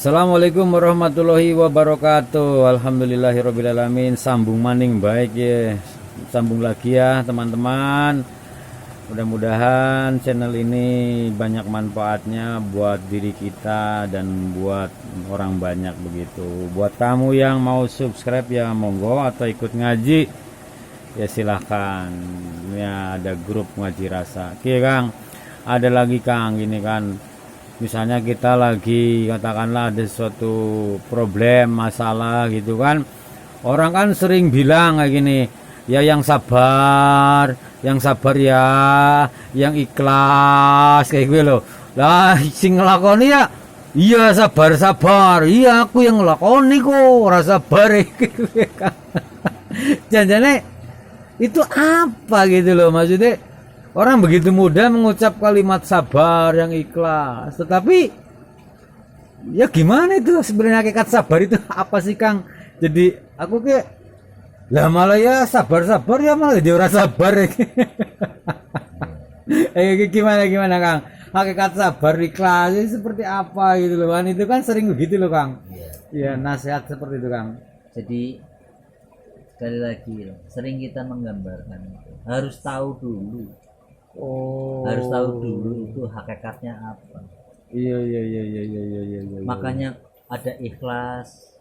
Assalamualaikum warahmatullahi wabarakatuh. Alhamdulillahirrabbilalamin. Sambung maning baik ya. Sambung lagi ya teman-teman. Mudah-mudahan channel ini banyak manfaatnya buat diri kita dan buat orang banyak begitu. Buat kamu yang mau subscribe ya monggo, atau ikut ngaji ya silahkan. Ya ada grup ngaji rasa. Oke Kang, ada lagi Kang gini kan. Misalnya kita lagi katakanlah ada suatu problem masalah gitu kan, orang kan sering bilang kayak gini ya, yang sabar ya, yang ikhlas kayak gue loh. Lah sing ngelakoni ya iya sabar iya, aku yang ngelakoni kok rasa sabar janjane itu apa gitu loh, maksudnya orang begitu mudah mengucap kalimat sabar yang ikhlas, tetapi ya gimana itu sebenarnya hakikat sabar itu apa sih Kang? Jadi aku kayak lah malah ya sabar ya malah dia orang sabar gimana Kang? Hakikat sabar ikhlas itu seperti apa gitu loh kan? Itu kan sering begitu loh Kang. Ya nasihat seperti itu Kang. Jadi sekali lagi sering kita menggambarkan harus tahu dulu. Harus tahu dulu itu hakikatnya apa. Iya. Makanya ada ikhlas,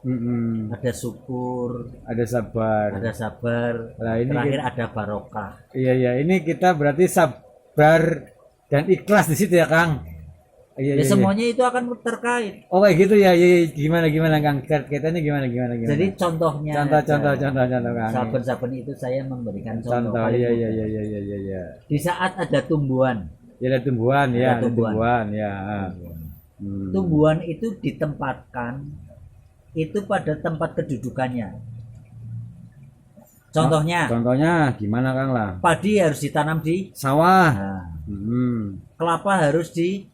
ada syukur, ada sabar. Nah, ini terakhir ada barokah. Iya, ini kita berarti sabar dan ikhlas di situ ya Kang. Iya. Semuanya itu akan terkait. Oh kayak gitu ya. Iya. Gimana Kang? Kaitannya gimana? Jadi contohnya. Contoh Kang. Saben-saben itu saya memberikan contoh. Iya. Di saat ada tumbuhan. Ya ada tumbuhan ya. Tumbuhan itu ditempatkan itu pada tempat kedudukannya. Contohnya gimana Kang lah? Padi harus ditanam di sawah. Kelapa harus di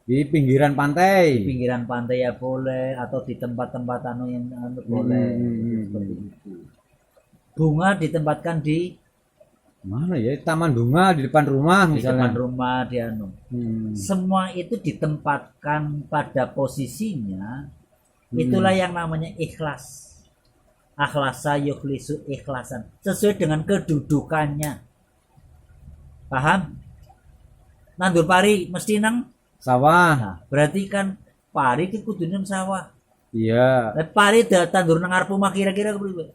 pinggiran pantai. Di pinggiran pantai ya boleh, atau di tempat-tempat yang boleh. Seperti itu. Bunga ditempatkan di mana ya? Taman bunga di depan rumah misalnya. Di depan rumah Semua itu ditempatkan pada posisinya. Itulah yang namanya ikhlas. Akhlasa yukhlisu ikhlasan. Sesuai dengan kedudukannya. Paham? Nandur pari mesti nang sawah. Nah, berarti kan pari itu kudu nang sawah. Iya. Pari tandur nang ngarep omah kira-kira kepriwe?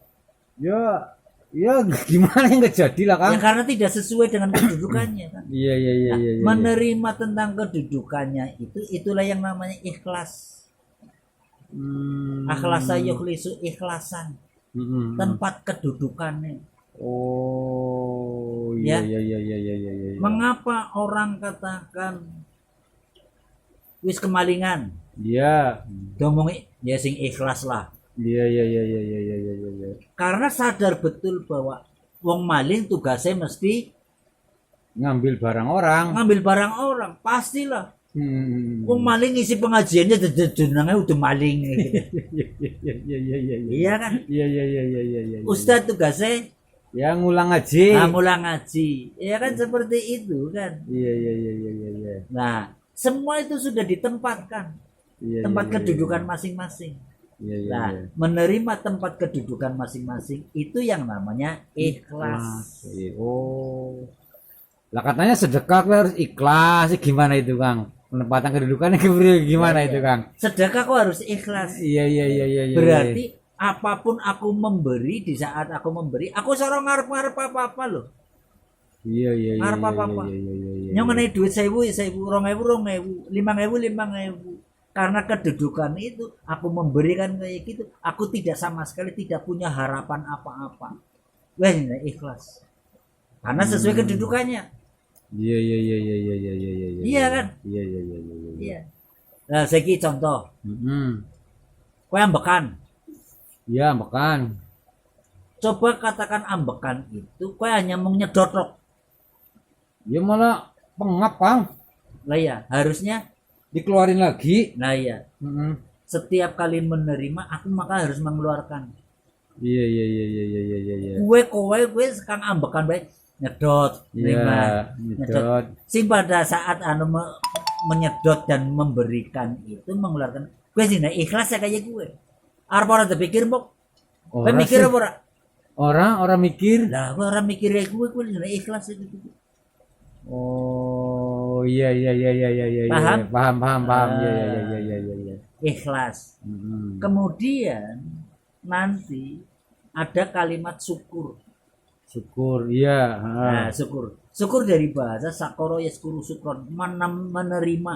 Ya gimana yang nggak jadi lah Kang? Ya karena tidak sesuai dengan kedudukannya kan. Iya. Menerima tentang kedudukannya itulah yang namanya ikhlas. Akhlasa yukhlisu ikhlasan. Tempat kedudukannya. Oh iya. Mengapa orang katakan wis kemalingan? Iya. Domongi ya sing ikhlas lah. Iya. Karena sadar betul bahwa wong maling tugasnya mesti ngambil barang orang. Pastilah. Wong maling isi pengajiannya jenenge udah maling gitu. Iya kan? Iya. Ustaz tugasnya ya ngulang ngaji. Ya kan seperti itu kan. Iya. Nah, semua itu sudah ditempatkan. Tempat kedudukan masing-masing. Nah, menerima tempat kedudukan masing-masing itu yang namanya ikhlas. Oh. Lah katanya sedekah harus ikhlas. Gimana itu Kang? Penempatan kedudukannya gimana itu Kang? Sedekah kok harus ikhlas. Iya. Berarti apapun aku memberi, di saat aku memberi, aku sorong ngarep-ngarep apa-apa loh. Iya. Ngarep apa-apa. Yang mengenai duit 1.000, 2.000, 5.000. Karena kedudukan itu aku memberikan kayak gitu, aku tidak sama sekali tidak punya harapan apa-apa. Wah, ini ikhlas. Karena sesuai kedudukannya. Iya. Iya kan? Iya. Nah, segi contoh. Kowe ambekan. Iya, ambekan. Coba katakan ambekan itu kowe hanya mau nyedot. Ya malah pengap Kang. Lah ya, harusnya dikeluarin lagi. Nah iya. Setiap kali menerima aku maka harus mengeluarkan. Iya. Kowe sekarang ambekan baik nyedot, nyedot. Sing pada saat menyedot dan memberikan itu mengeluarkan Gue sih ikhlas ya kayak gue. Arep ora dipikir mbok. Kowe Ora mikir sih. apa ora? Orang mikir. Lah, gue orang mikir ya gue ikhlas itu. Oh, iya iya iya iya iya iya. Paham? Iya. Paham iya iya iya iya iya iya. Ikhlas. Mm-mm. Kemudian nanti ada kalimat syukur. Syukur, iya. Nah, syukur. Syukur dari bahasa sakoro yaskuru syukron, menerima,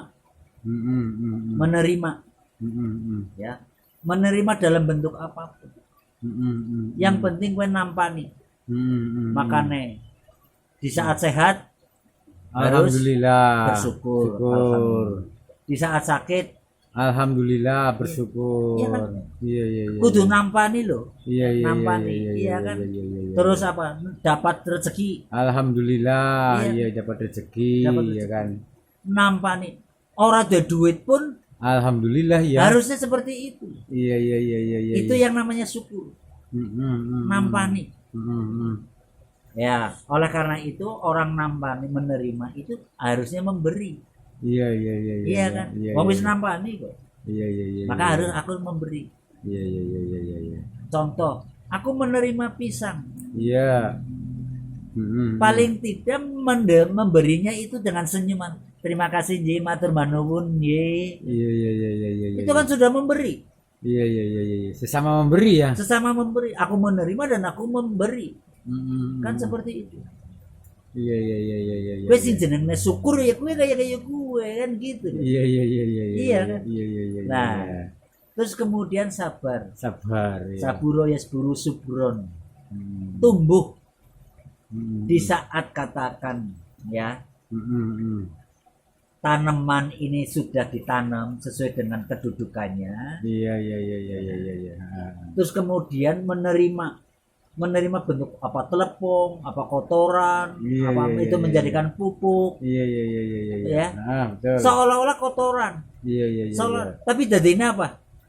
Mm-mm, mm-mm, menerima, mm-mm, ya. Menerima dalam bentuk apapun. mm-mm, mm-mm, Yang penting gue nampani. mm-mm, Makanya di saat sehat harus alhamdulillah bersyukur. syukur. Alhamdulillah. Di saat sakit Alhamdulillah bersyukur. Iya kan? Iya iya iya. kudu nampani loh. Iya iya iya nampani, iya iya kan? iya, iya, iya. Terus apa? Dapat rezeki, Alhamdulillah, Iya. iya dapat rezeki, Dapat ya rezeki. kan. nampani. Orang ada duit pun Alhamdulillah ya. harusnya seperti itu. Iya iya iya iya iya. Itu iya. yang namanya syukur. Mm-mm, Nampani. mm-mm. Ya, oleh karena itu orang nampani menerima itu harusnya memberi. Iya iya iya Iya kan? Iya Wong iya, wis nampani kok. iya iya iya. Maka iya. harus aku memberi. Iya iya iya iya iya. Iya. Contoh, aku menerima pisang. Iya. Mm-mm. Paling tidak memberinya itu dengan senyuman. Terima kasih nggih, matur manuwun nggih. Iya iya iya iya iya. Itu kan sudah memberi. Iya iya iya iya. Sesama memberi ya. Sesama memberi. Aku menerima dan aku memberi. Mm-mm. Kan seperti itu. Iya iya iya iya iya. Iya. Gue sih jenenge syukur ya gue kayak gue kan gitu. Iya iya iya iya. Iya kan? Iya iya iya. Nah, iya. terus kemudian sabar. Sabar ya. Saburo yasburu subron. Mm. Tumbuh Mm-mm. di saat katakan ya Mm-mm. tanaman ini sudah ditanam sesuai dengan kedudukannya. Iya iya iya iya iya iya. Iya. Terus kemudian menerima bentuk apa telepon, apa kotoran, Iya, apa iya, itu iya, menjadikan pupuk, Iya iya iya iya iya. Ya. Betul. seolah-olah kotoran. Iya iya iya. Seolah, Iya. tapi jadinya apa?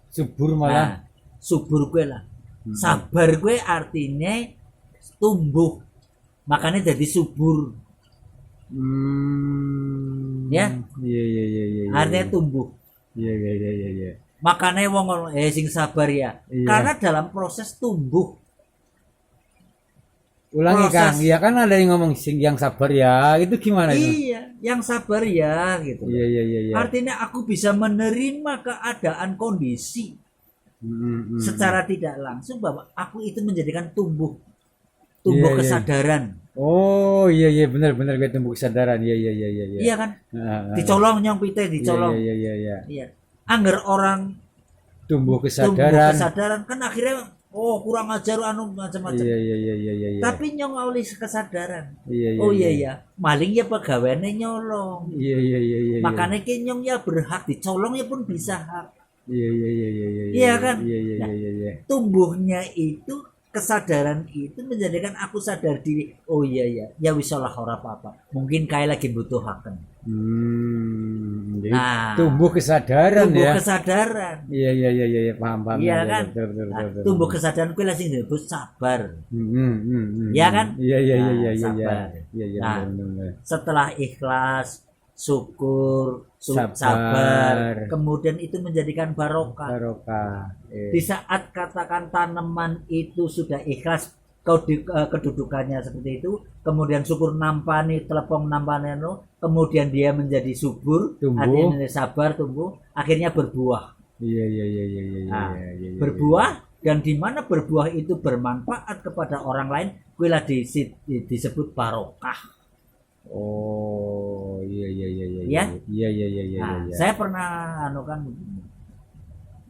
Subur malah. Nah, subur gue lah. Sabar gue artinya tumbuh. Makanya jadi subur. Ya. Iya iya iya iya. Artinya tumbuh. Iya iya iya iya iya. Makanya wong ngono, sing sabar ya. Iya. Karena dalam proses tumbuh. Ulangi Proses. Kang, iya kan ada yang ngomong sing yang sabar ya, itu gimana itu? Iya, yang sabar ya gitu. Iya iya iya iya. Artinya aku bisa menerima keadaan kondisi secara tidak langsung bahwa aku itu menjadikan tumbuh Iya, iya. kesadaran. Oh iya iya benar benar gue tumbuh kesadaran. Iya iya iya iya. Iya kan? Dicolong. Dicolong nyong pite dicolong. Iya iya iya. Iya. Angger orang Tumbuh tumbuh kesadaran. kesadaran kan akhirnya kurang ajar anu macam-macam. Iya iya iya iya iya. Tapi nyong oleh kesadaran. Iya iya. Oh iya ya, maling ya pegawainya nyolong. Iya iya iya iya. Makanya kenyong ya berhak dicolong ya pun bisa hak. Iya iya iya iya iya. Iya kan? Iya iya Nah, iya iya. tumbuhnya itu kesadaran itu menjadikan aku sadar diri. Oh iya ya, ya wis ora apa-apa. Mungkin kayak lagi butuh haken. Jadi Nah, tumbuh kesadaran tumbuh ya. kesadaran. Iya iya iya iya paham paham. Iya kan? Betul, betul, Nah, betul, betul. tumbuh kesadaran kuwi langsung disebut sabar. Iya kan? Iya iya iya Nah, iya iya. sabar. Iya iya Nah, benar. Setelah ikhlas, syukur, Sabar. sabar, kemudian itu menjadikan barokah. Barokah. Di saat katakan tanaman itu sudah ikhlas kedudukannya seperti itu, kemudian syukur nampani telepon nampani kemudian dia menjadi subur, Tumbuh. artinya menjadi sabar, tumbuh, akhirnya berbuah. Iya iya iya iya iya Nah, iya, iya, iya. Berbuah dan di mana berbuah itu bermanfaat kepada orang lain, kuilah disebut barokah. Oh iya iya iya iya. Ya? Iya iya iya iya Nah, iya. saya pernah kan begini.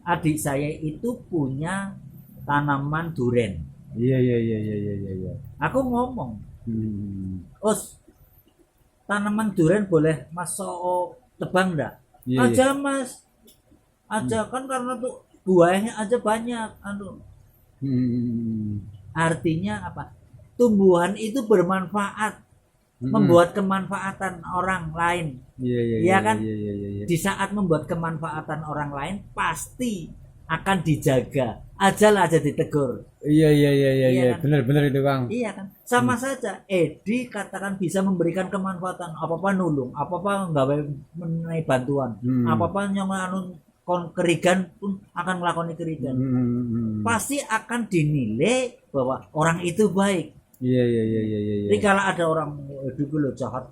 Adik saya itu punya tanaman duren. Iya iya iya iya iya iya iya. Aku ngomong, Hmm. tanaman duren boleh masuk tebang enggak? Iya, Aja Mas. Aja kan karena tuh buahnya aja banyak. Artinya apa? Tumbuhan itu bermanfaat, membuat kemanfaatan orang lain. Iya iya Iya kan? Iya iya iya. Di saat membuat kemanfaatan orang lain pasti akan dijaga. Ajalah aja ditegur. Iya iya iya iya Iya iya. kan? Benar benar itu Bang. Iya kan? Sama saja Edi katakan bisa memberikan kemanfaatan, apa-apa nulung, apa-apa nggawe mengenai bantuan, apa-apa nyong anu kerigan pun akan melakoni kerigan. Pasti akan dinilai bahwa orang itu baik. Iya. Jadi kalau ada orang itu lo jahat,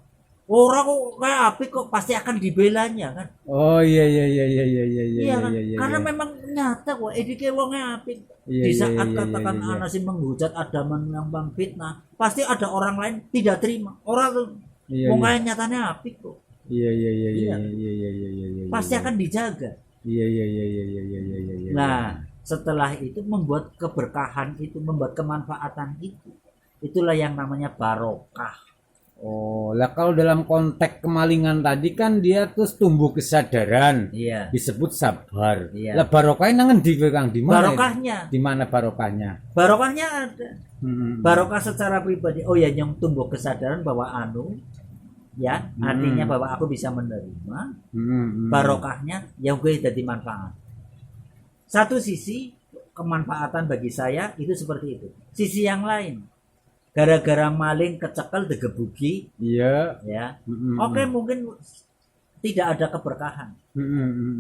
orang kok kayak apik kok pasti akan dibelanya kan. Oh iya. Iya kan? Karena memang nyata kok edike wong apik. Di saat katakan ana sing menghujat ada menambang fitnah, pasti ada orang lain tidak terima. Orang tuh wong kaya nyatanya apik kok. Iya. Pasti akan dijaga. Iya. Nah, setelah itu membuat keberkahan itu, membuat kemanfaatan itu. Itulah yang namanya barokah. Oh, lah kalau dalam konteks kemalingan tadi kan dia terus tumbuh kesadaran. Iya. Disebut sabar. Iya. Lah barokahnya nanti Kang di mana? Barokahnya. Di mana barokahnya? Barokahnya ada. Barokah secara pribadi. Oh ya, yang tumbuh kesadaran bahwa ya, artinya bahwa aku bisa menerima. Barokahnya yang gue jadi manfaat. Satu sisi kemanfaatan bagi saya itu seperti itu. Sisi yang lain, gara-gara maling kecekel digebuki, iya, ya. Oke, mungkin tidak ada keberkahan.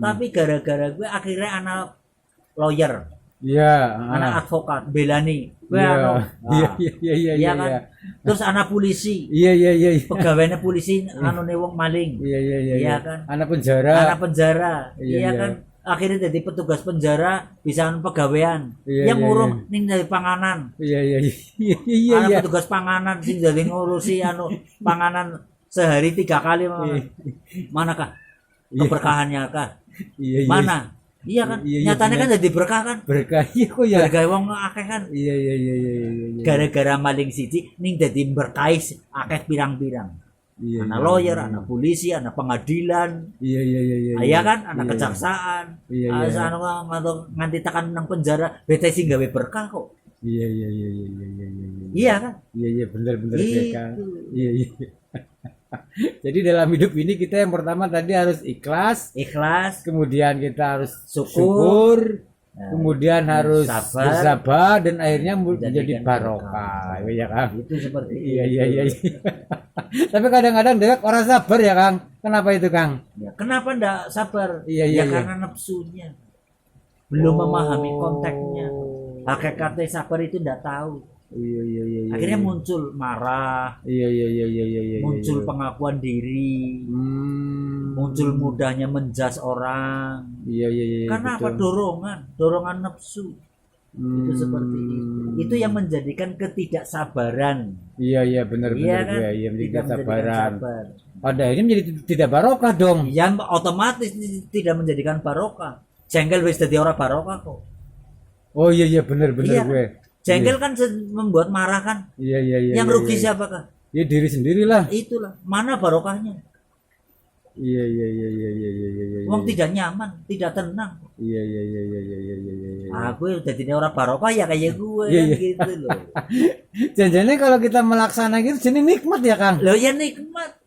Tapi gara-gara gue akhirnya anak lawyer, iya, anak advokat, belani, gue iya kan. Terus anak polisi, iya, pegawainya polisi, anu wong maling, iya kan. Anak penjara, iya kan. Akhirnya jadi petugas penjara, bisa pegawaian, yang ngurung ning dari panganan. Iya. Anak petugas panganan sing jadi ngurusi panganan sehari 3 kali. Manakah keberkahannya kah? Mana? Iya kan? Nyatanya kan jadi berkah kan? Berkah kok ya. Berkah wong akeh kan? Iya. Gara-gara maling siji ning dadi berkah akeh pirang-pirang. Anak lawyer, anak polisi, anak pengadilan. Iya. Iya kan? Anak kejaksaan. Iya. Nganti tekan nang penjara, bete sing gawe berkah kok. Iya. Iya kan? Iya benar Kang. Iya. Jadi dalam hidup ini kita yang pertama tadi harus ikhlas, kemudian kita harus syukur, kemudian harus bersabar dan akhirnya menjadi barokah. Ya Kang. Itu seperti iya. Tapi kadang-kadang dewek orang sabar ya Kang. Kenapa itu Kang? Ya, kenapa ndak sabar? Iya. Karena nafsunya belum memahami konteksnya. Hakikatnya sabar itu ndak tahu. Iya. Akhirnya muncul marah. Iya. Muncul pengakuan diri. Muncul mudahnya menjas orang. Iya. Karena apa? Dorongan nafsu. Itu seperti itu. Itu yang menjadikan ketidaksabaran. Iya benar kan? Iya ketidaksabaran. Pada akhirnya menjadi tidak barokah dong. Yang otomatis tidak menjadikan barokah. Jengkel wis dadi ora barokah kok. Oh iya benar gue. Jengkel kan membuat marah kan. Iya. Yang rugi siapakah? Ya diri sendirilah. Itulah. Mana barokahnya? Iya. Wong tidak nyaman, tidak tenang. Iya. Aku jadi orang barokah ya kayak gue kan gitu loh. Jangan kalau kita melaksanakan gitu jadi nikmat ya Kang. Loh ya nikmat.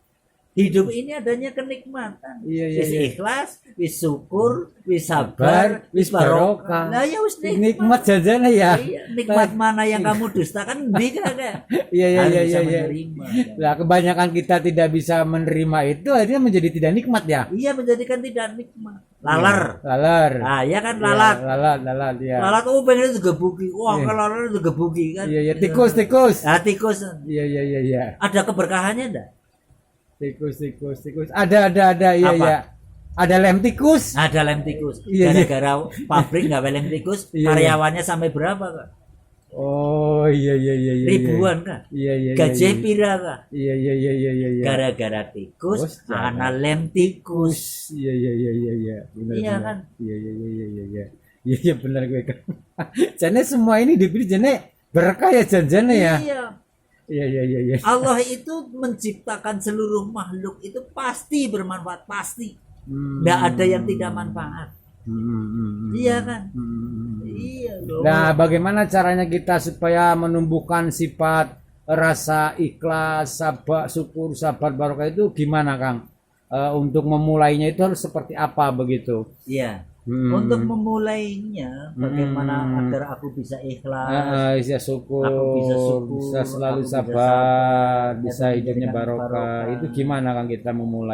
Hidup ini adanya kenikmatan. Wis ikhlas, wis syukur, wis sabar, wis barokah. Lah ya wis nikmat jajane ya. Iya, nikmat mana yang kamu dustakan ndi kagak? Iya. Lah kebanyakan kita tidak bisa menerima itu akhirnya menjadi tidak nikmat ya. Iya, menjadikan tidak nikmat. Lalar. Ah, ya kan lalat. Lalat ya. Lalat pengen digebuki. Wah, kalau lalat digebuki kan. Iya, tikus. Ah, tikus. Iya. Ada keberkahannya enggak? Tikus. Ada iya. Ada lem tikus. Gara-gara pabrik nggak lem tikus, karyawannya sampai berapa kak? Oh iya. Ribuan kak? Iya. Gaji pira kak? Iya. Gara-gara tikus, ana lem tikus. Iya. Benar. Iya kan? Iya. Iya benar gue kan. Jane semua ini dipilih jane berkah ya janjane ya. Iya. Allah itu menciptakan seluruh makhluk itu pasti bermanfaat, pasti. Nggak ada yang tidak manfaat. Iya kan? Iya loh. Nah, bagaimana caranya kita supaya menumbuhkan sifat rasa ikhlas, sabar, syukur, sabar, barokah itu gimana Kang? Untuk memulainya itu harus seperti apa begitu? Iya. Untuk memulainya, bagaimana agar aku bisa ikhlas, bisa syukur, bisa selalu aku sabar, bisa hidupnya barokah. Itu gimana Kang kita memulai?